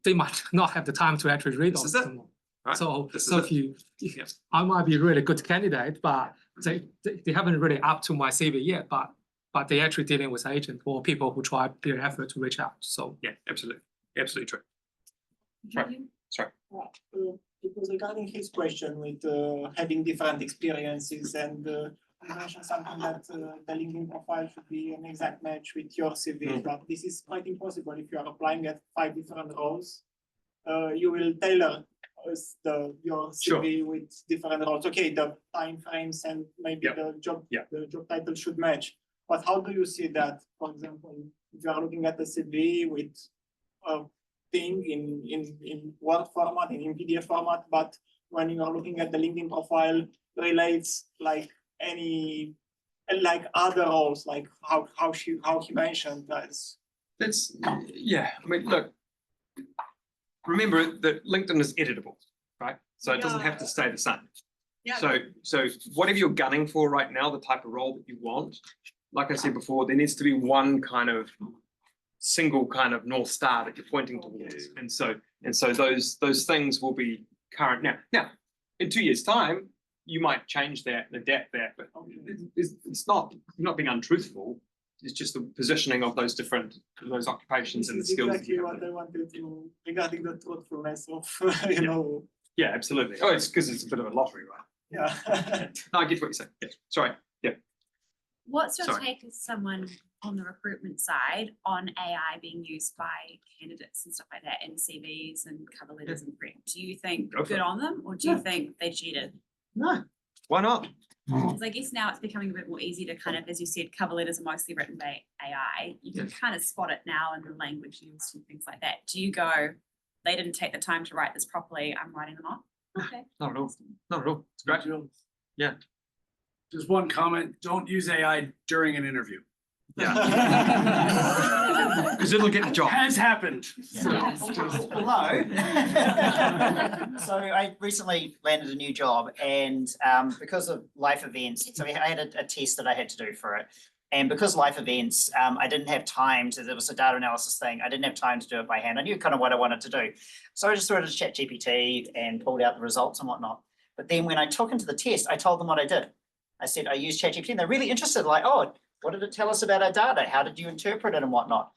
They might not have the time to actually read those. Right. So I might be a really good candidate, but they haven't really up to my CV yet. But they actually dealing with agent or people who try their effort to reach out. So yeah, absolutely true. Sorry. It was regarding his question with having different experiences, and you mentioned something that the LinkedIn profile should be an exact match with your CV, but this is quite impossible if you are applying at 5 different roles. You will tailor your CV with different roles. Okay, the time frames and maybe the job title should match. But how do you see that? For example, if you are looking at the CV with thing in Word format, in PDF format, but when you are looking at the LinkedIn profile, relates like other roles, like how he mentioned that. I mean, look, remember that LinkedIn is editable, right? So it doesn't have to stay the same. So whatever you're gunning for right now, the type of role that you want, like I said before, there needs to be one kind of single kind of North Star that you're pointing towards. And so those things will be current now. In 2 years' time, you might change that and adapt that, but it's not, you're not being untruthful. It's just the positioning of those occupations and the skills. Exactly what I wanted to regarding the truthfulness of Yeah, absolutely. Oh, it's because it's a bit of a lottery, right? Yeah. No, I get what you're saying. Yeah. Sorry. Yeah. What's your take as someone on the recruitment side on AI being used by candidates and stuff like that in CVs and cover letters and prep? Do you think good on them, or do you think they cheated? No. Why not? Because I guess now it's becoming a bit more easy to kind of, as you said, cover letters are mostly written by AI. You can kind of spot it now in the language used and things like that. Do you go, they didn't take the time to write this properly, I'm writing them off? Okay. Not at all. Not at all. It's great. Yeah. Just one comment, don't use AI during an interview. Yeah. Because it'll get the job. Has happened. Hello. So I recently landed a new job, and because of life events, so I had a test that I had to do for it. And because life events, I didn't have time to, there was a data analysis thing, I didn't have time to do it by hand. I knew kind of what I wanted to do. So I just threw it to ChatGPT and pulled out the results and whatnot. But then when I took into the test, I told them what I did. I said, I used ChatGPT, and they're really interested, like, oh, what did it tell us about our data? How did you interpret it and whatnot?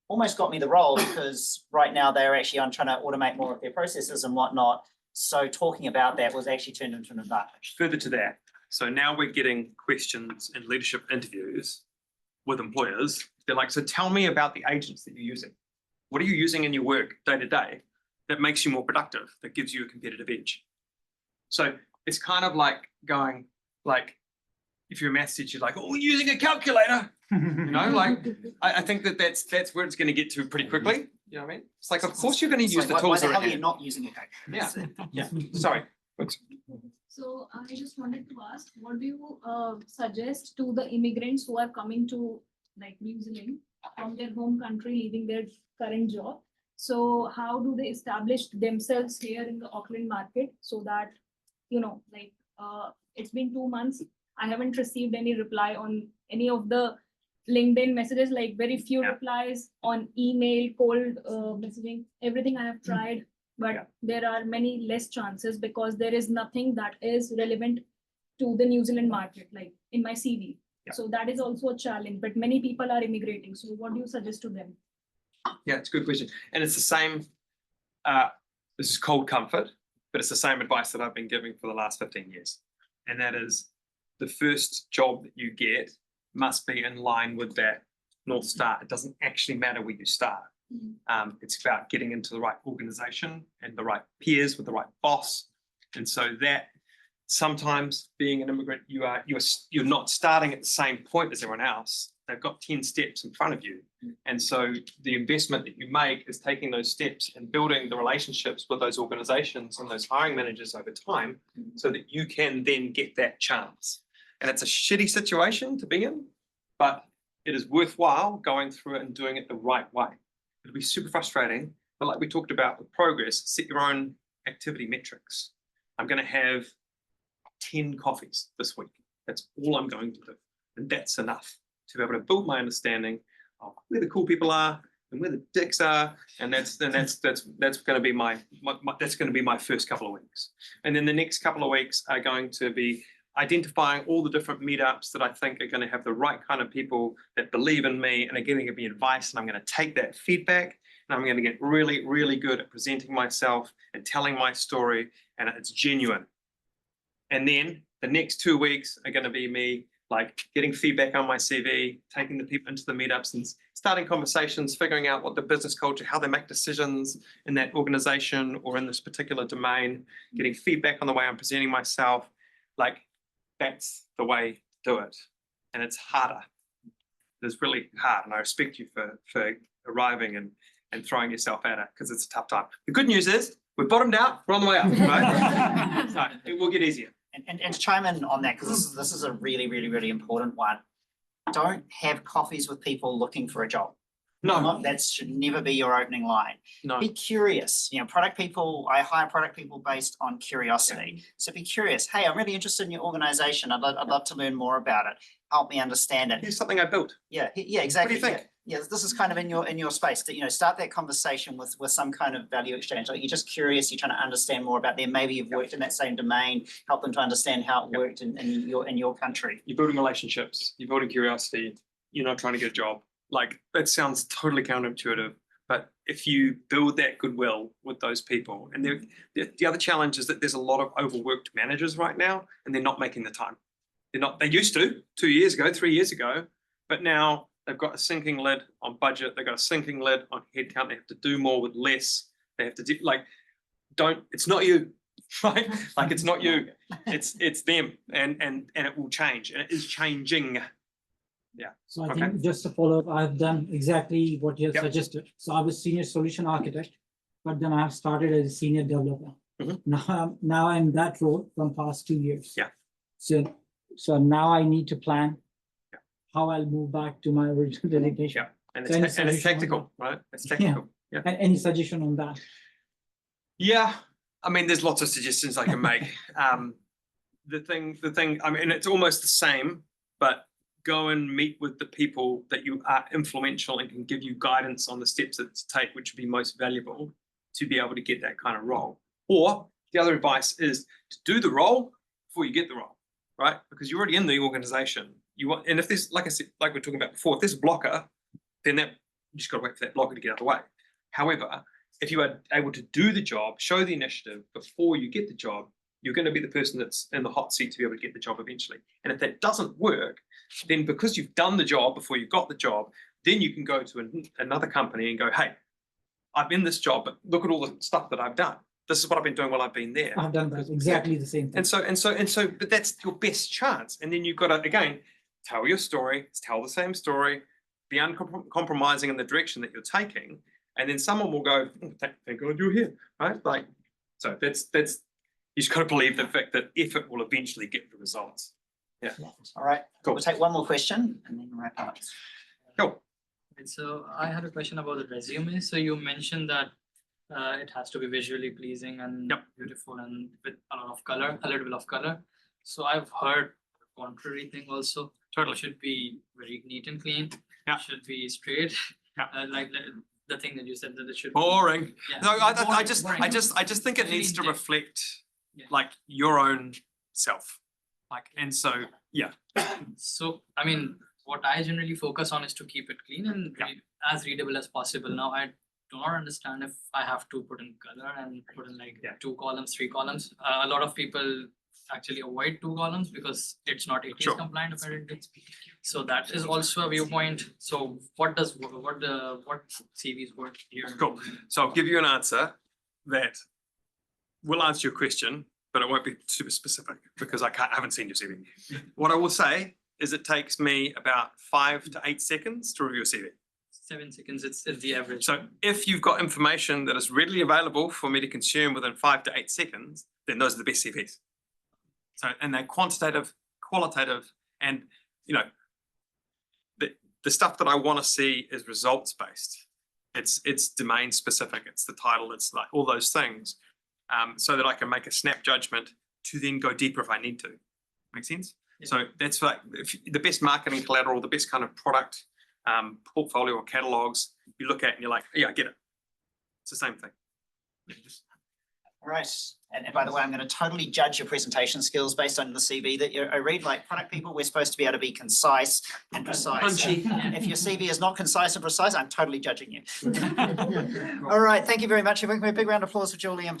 Almost got me the role, because right now they're actually on trying to automate more of their processes and whatnot. So talking about that was actually turned into an advantage. Further to that, so now we're getting questions in leadership interviews with employers. They're like, so tell me about the agents that you're using. What are you using in your work day to day that makes you more productive, that gives you a competitive edge? So it's kind of like going, like, if you're a maths teacher, like, oh, we're using a calculator, like, I think that's where it's going to get to pretty quickly. You know what I mean? It's like, of course you're going to use the tools. Why the hell are you not using a calculator? Yeah. Sorry. So I just wanted to ask, what do you suggest to the immigrants who are coming to like New Zealand from their home country, leaving their current job? So how do they establish themselves here in the Auckland market so that, it's been 2 months. I haven't received any reply on any of the LinkedIn messages, like very few replies on email, cold messaging, everything I have tried. But there are many less chances because there is nothing that is relevant to the New Zealand market, like in my CV. So that is also a challenge, but many people are immigrating. So what do you suggest to them? Yeah, it's a good question. And it's the same, this is cold comfort, but it's the same advice that I've been giving for the last 15 years. And that is the first job that you get must be in line with that North Star. It doesn't actually matter where you start. It's about getting into the right organization and the right peers with the right boss. And so that sometimes being an immigrant, you're not starting at the same point as everyone else. They've got 10 steps in front of you. And so the investment that you make is taking those steps and building the relationships with those organizations and those hiring managers over time so that you can then get that chance. And it's a shitty situation to be in, but it is worthwhile going through it and doing it the right way. It'll be super frustrating, but like we talked about with progress, set your own activity metrics. I'm going to have 10 coffees this week. That's all I'm going to do. And that's enough to be able to build my understanding of where the cool people are and where the dicks are. And that's going to be my first couple of weeks. And then the next couple of weeks are going to be identifying all the different meetups that I think are going to have the right kind of people that believe in me and are going to give me advice. And I'm going to take that feedback and I'm going to get really, really good at presenting myself and telling my story, and it's genuine. And then the next 2 weeks are going to be me like getting feedback on my CV, taking the people into the meetups and starting conversations, figuring out what the business culture, how they make decisions in that organization or in this particular domain, getting feedback on the way I'm presenting myself. Like, that's the way to do it. And it's harder. It's really hard. And I respect you for arriving and throwing yourself at it because it's a tough time. The good news is we've bottomed out, we're on the way up, right? So it will get easier. And to chime in on that, because this is a really, really, really important one. Don't have coffees with people looking for a job. No. That should never be your opening line. No. Be curious. You know, product people, I hire product people based on curiosity. So be curious. Hey, I'm really interested in your organization. I'd love to learn more about it. Help me understand it. Here's something I built. Yeah, exactly. What do you think? Yeah, this is kind of in your space to, start that conversation with some kind of value exchange. Like you're just curious, you're trying to understand more about them. Maybe you've worked in that same domain, help them to understand how it worked in your country. You're building relationships, you're building curiosity, you're not trying to get a job. Like that sounds totally counterintuitive, but if you build that goodwill with those people, and the other challenge is that there's a lot of overworked managers right now, and they're not making the time. They used to 2 years ago, 3 years ago, but now they've got a sinking lid on budget. They've got a sinking lid on headcount. They have to do more with less. They have to do it's not you, right? Like it's not you, it's them, and it will change, and it is changing. Yeah. So I think just to follow up, I've done exactly what you have Yep. suggested. So I was senior solution architect, but then I have started as a senior developer. Now I'm in that role from past 2 years. Yeah. So now I need to plan how I'll move back to my original designation. Yeah, and So any it's solution on tactical, right? It's tactical. Yeah. And any suggestion on that? Yeah, I mean, there's lots of suggestions I can make. The thing, I mean, it's almost the same, but go and meet with the people that you are influential and can give you guidance on the steps that to take, which would be most valuable to be able to get that kind of role. Or the other advice is to do the role before you get the role, right? Because you're already in the organization. And if there's, like I said, like we were talking about before, if there's a blocker, then you just got to wait for that blocker to get out of the way. However, if you are able to do the job, show the initiative before you get the job, you're going to be the person that's in the hot seat to be able to get the job eventually. And if that doesn't work, then because you've done the job before you got the job, then you can go to another company and go, hey, I'm in this job, but look at all the stuff that I've done. This is what I've been doing while I've been there. I've done that exactly the same thing. And so, but that's your best chance. And then you've got to, again, tell your story, tell the same story, be uncompromising in the direction that you're taking. And then someone will go, thank God you're here, right? Like, so that's, you just got to believe the fact that effort will eventually get the results. Yeah. All right, Cool. We'll take one more question and then wrap up. Cool. So I had a question about the resume. So you mentioned that it has to be visually pleasing and beautiful and with a lot of color, a little bit of color. So I've heard contrary thing also. Totally. It should be very neat and clean. Yeah. It should be straight. Yeah. Like the thing that you said that it should. Boring. Yeah. No, I Boring, just boring. think it Very needs to detailed. reflect Yeah. like your own self. Like, and so, yeah, So, I mean, what I generally focus on is to keep it clean and Yeah. as readable as possible. Now, I do not understand if I have to put in color and put in like Yeah. 2 columns, 3 columns. A lot of people actually avoid 2 columns because it's not ATS Sure. compliant apparently. So that is also a viewpoint. So what CVs work here? cool. So I'll give you an answer that will answer your question, but it won't be super specific because I haven't seen your CV. What I will say is it takes me about 5 to 8 seconds to review a CV. 7 seconds, it's the average. So if you've got information that is readily available for me to consume within 5 to 8 seconds, then those are the best CVs. So, and they're quantitative, qualitative, and you know, the stuff that I want to see is results based. It's domain specific. It's the title. It's like all those things, so that I can make a snap judgment to then go deeper if I need to. Make sense? Yeah. So that's like the best marketing collateral, the best kind of product portfolio or catalogs you look at and you're like, yeah, I get it. It's the same thing. All right. And by the way, I'm going to totally judge your presentation skills based on the CV that I read. Like product people, we're supposed to be able to be concise and precise. Punchy. If your CV is not concise and precise, I'm totally judging you. All right. Thank you very much. Everyone, a big round of applause for Julian.